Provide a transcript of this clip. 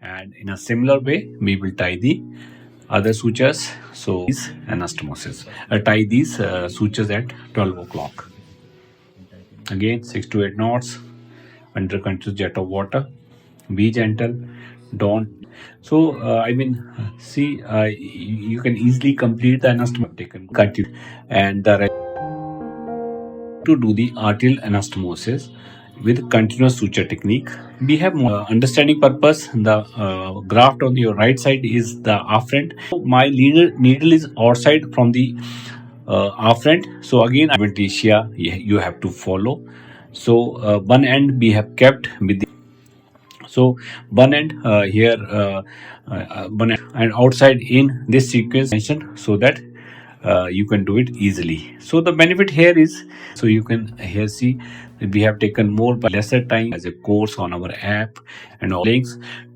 and in a similar way we will tie the other sutures. So is anastomosis. Tie these sutures at 12 o'clock. Again 6 to 8 knots under continuous jet of water. Be gentle, don't. So see, you can easily complete the anastomosis. Taken continue and to do the arterial anastomosis with continuous suture technique. We have more understanding purpose. The graft on your right side is the afferent. So my needle is outside from the afferent. So again, adventitia you have to follow. So one end we have kept with the. So one end here, one end and outside in this sequence mentioned, so that you can do it easily. So the benefit here is, so you can here see that we have taken more by lesser time as a course on our app and all links to